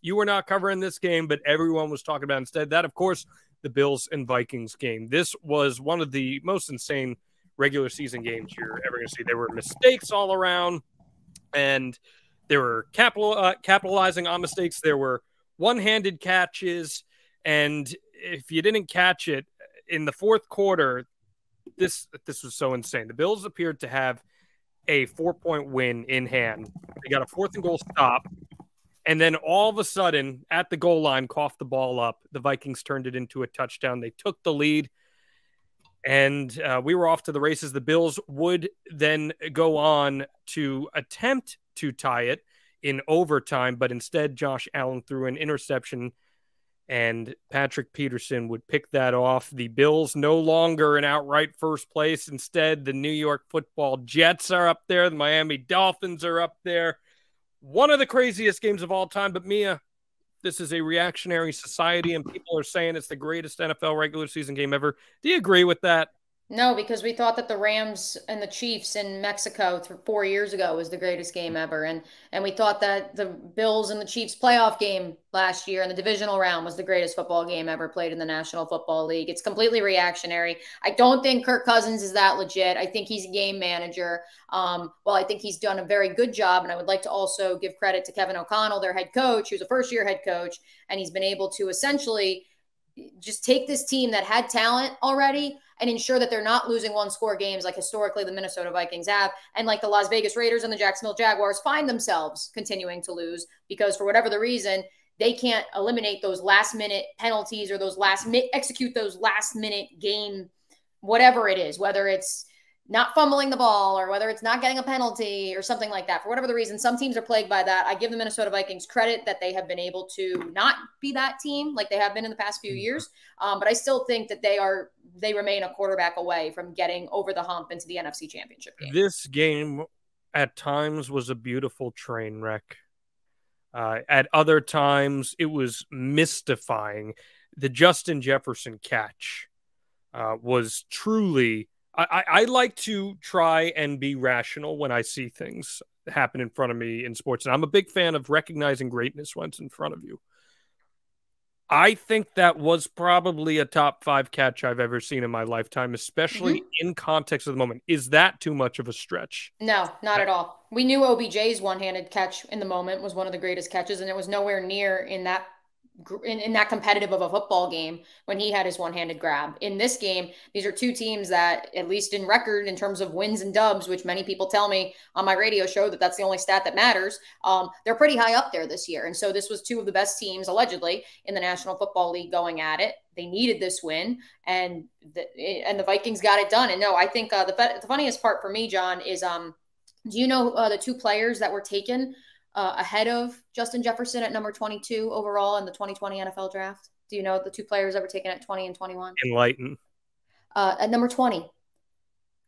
you were not covering this game, but everyone was talking about instead. That, of course, the Bills and Vikings game. This was one of the most insane regular season games you're ever going to see. There were mistakes all around, and there were capitalizing on mistakes. There were one-handed catches, and if you didn't catch it in the fourth quarter, this was so insane. The Bills appeared to have a 4-point win in hand. They got a 4th and goal stop, and then all of a sudden, at the goal line, coughed the ball up. The Vikings turned it into a touchdown. They took the lead, and we were off to the races. The Bills would then go on to attempt to tie it in overtime, but instead Josh Allen threw an interception, and Patrick Peterson would pick that off. The Bills no longer in outright first place. Instead, the New York Football Jets are up there. The Miami Dolphins are up there. One of the craziest games of all time. But Mia, this is a reactionary society, and people are saying it's the greatest NFL regular season game ever. Do you agree with that? No, because we thought that the Rams and the Chiefs in Mexico 4 years ago was the greatest game ever. And we thought that the Bills and the Chiefs playoff game last year in the divisional round was the greatest football game ever played in the National Football League. It's completely reactionary. I don't think Kirk Cousins is that legit. I think he's a game manager. I think he's done a very good job. And I would like to also give credit to Kevin O'Connell, their head coach, who's a first-year head coach. And he's been able to essentially just take this team that had talent already and ensure that they're not losing one-score games like historically the Minnesota Vikings have, and like the Las Vegas Raiders and the Jacksonville Jaguars find themselves continuing to lose because for whatever the reason, they can't eliminate those last-minute penalties or execute those last-minute game, whatever it is, whether it's not fumbling the ball or whether it's not getting a penalty or something like that. For whatever the reason, some teams are plagued by that. I give the Minnesota Vikings credit that they have been able to not be that team like they have been in the past few years. But I still think that they remain a quarterback away from getting over the hump into the NFC Championship game. This game at times was a beautiful train wreck. At other times, it was mystifying. The Justin Jefferson catch was truly... I like to try and be rational when I see things happen in front of me in sports. And I'm a big fan of recognizing greatness when it's in front of you. I think that was probably a top 5 catch I've ever seen in my lifetime, especially in context of the moment. Is that too much of a stretch? No, not at all. We knew OBJ's one-handed catch in the moment was one of the greatest catches, and it was nowhere near in that competitive of a football game when he had his one-handed grab. In this game, these are two teams that, at least in record in terms of wins and dubs, which many people tell me on my radio show that that's the only stat that matters, they're pretty high up there this year. And so this was two of the best teams, allegedly, in the National Football League going at it. They needed this win, and the Vikings got it done. And no, I think the funniest part for me, John, is do you know the 2 players that were taken ahead of Justin Jefferson at number 22 overall in the 2020 NFL draft? Do you know the 2 players that were taken at 20 and 21? Enlighten. At number 20,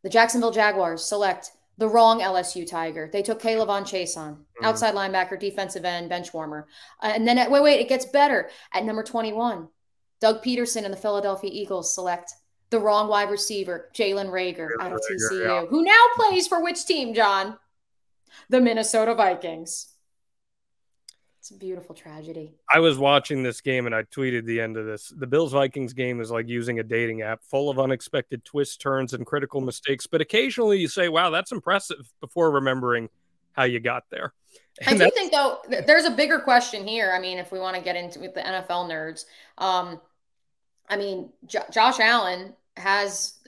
the Jacksonville Jaguars select the wrong LSU Tiger. They took Kayvon Chason, outside linebacker, defensive end, bench warmer. And then it gets better. At number 21, Doug Peterson and the Philadelphia Eagles select the wrong wide receiver, Jalen Reagor out of TCU, who now plays for which team, John? The Minnesota Vikings. It's a beautiful tragedy. I was watching this game and I tweeted the end of this. The Bills-Vikings game is like using a dating app, full of unexpected twists, turns, and critical mistakes. But occasionally you say, wow, that's impressive, before remembering how you got there. And I do think, though, there's a bigger question here. I mean, if we want to get into with the NFL nerds, Josh Allen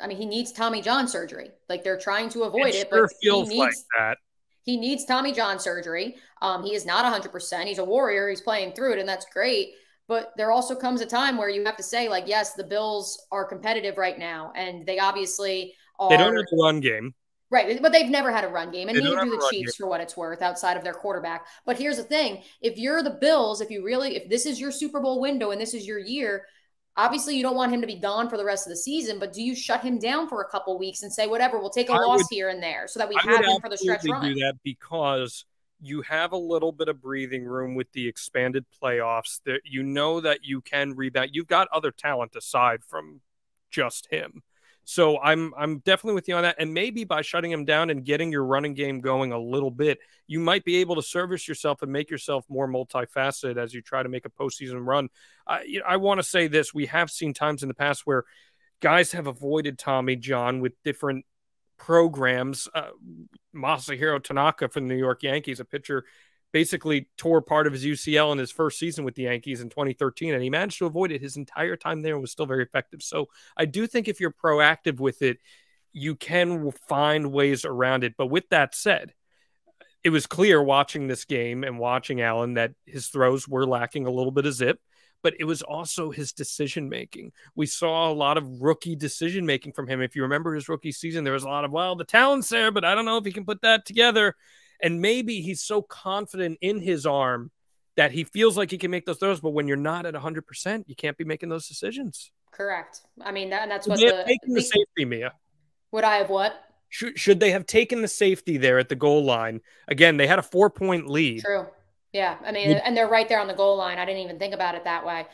he needs Tommy John surgery. Like, they're trying to avoid it, but feels like that. He needs Tommy John surgery. He is not 100%. He's a warrior. He's playing through it, and that's great. But there also comes a time where you have to say, like, yes, the Bills are competitive right now, and they obviously are. They don't have a run game. Right, but they've never had a run game, and neither do the Chiefs for what it's worth outside of their quarterback. But here's the thing. If you're the Bills, if this is your Super Bowl window and this is your year, obviously you don't want him to be gone for the rest of the season, but do you shut him down for a couple weeks and say, whatever, we'll take a loss here and there so that we have him for the stretch run? I would absolutely do that, because you have a little bit of breathing room with the expanded playoffs. You know that you can rebound. You've got other talent aside from just him. So I'm definitely with you on that. And maybe by shutting him down and getting your running game going a little bit, you might be able to service yourself and make yourself more multifaceted as you try to make a postseason run. I want to say this. We have seen times in the past where guys have avoided Tommy John with different programs. Masahiro Tanaka from the New York Yankees, a pitcher, basically tore part of his UCL in his first season with the Yankees in 2013, and he managed to avoid it his entire time there and was still very effective. So I do think if you're proactive with it, you can find ways around it. But with that said, it was clear watching this game and watching Allen that his throws were lacking a little bit of zip, but it was also his decision-making. We saw a lot of rookie decision-making from him. If you remember his rookie season, there was a lot of, well, the talent's there, but I don't know if he can put that together. And maybe he's so confident in his arm that he feels like he can make those throws. But when you're not at 100%, you can't be making those decisions. Correct. I mean, that's what taken the safety, Mia. Would I have what? Should they have taken the safety there at the goal line? Again, they had a 4-point lead. True. Yeah. I mean, and they're right there on the goal line. I didn't even think about it that way.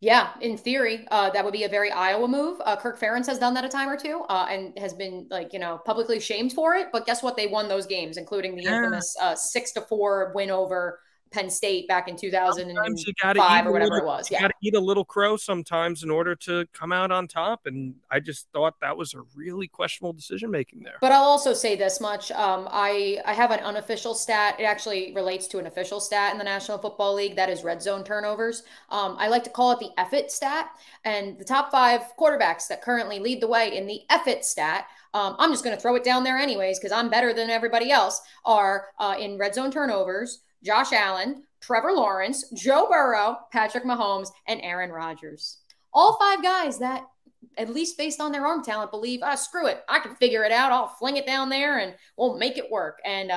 Yeah, in theory, that would be a very Iowa move. Kirk Ferentz has done that a time or two and has been, like, publicly shamed for it. But guess what? They won those games, including the infamous 6-4 win over Penn State back in 2005 or whatever it was. You got to eat a little crow sometimes in order to come out on top. And I just thought that was a really questionable decision making there. But I'll also say this much. I have an unofficial stat. It actually relates to an official stat in the National Football League. That is red zone turnovers. I like to call it the F-it stat. And the top 5 quarterbacks that currently lead the way in the F-it stat, I'm just going to throw it down there anyways because I'm better than everybody else, are in red zone turnovers: Josh Allen, Trevor Lawrence, Joe Burrow, Patrick Mahomes, and Aaron Rodgers. All 5 guys that, at least based on their arm talent, believe, screw it, I can figure it out. I'll fling it down there and we'll make it work. And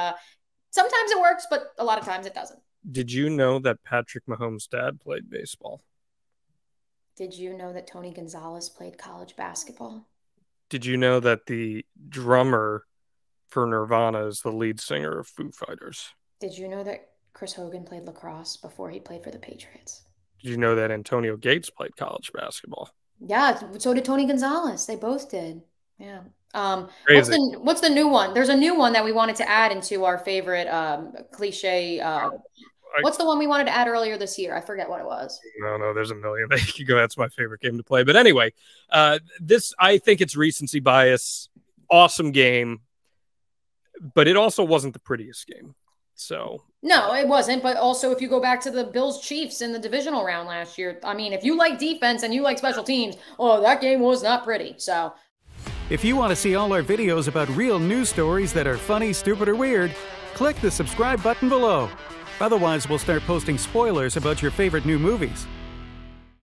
sometimes it works, but a lot of times it doesn't. Did you know that Patrick Mahomes' dad played baseball? Did you know that Tony Gonzalez played college basketball? Did you know that the drummer for Nirvana is the lead singer of Foo Fighters? Did you know that Chris Hogan played lacrosse before he played for the Patriots? Did you know that Antonio Gates played college basketball? Yeah, so did Tony Gonzalez. They both did. Yeah. What's the new one? There's a new one that we wanted to add into our favorite cliche. What's the one we wanted to add earlier this year? I forget what it was. No, there's a million. You could go. That's my favorite game to play. But anyway, I think it's recency bias. Awesome game, but it also wasn't the prettiest game. So no, it wasn't. But also, if you go back to the Bills Chiefs in the divisional round last year, I mean, if you like defense and you like special teams, that game was not pretty. So if you want to see all our videos about real news stories that are funny, stupid, or weird, click the subscribe button below. Otherwise, we'll start posting spoilers about your favorite new movies.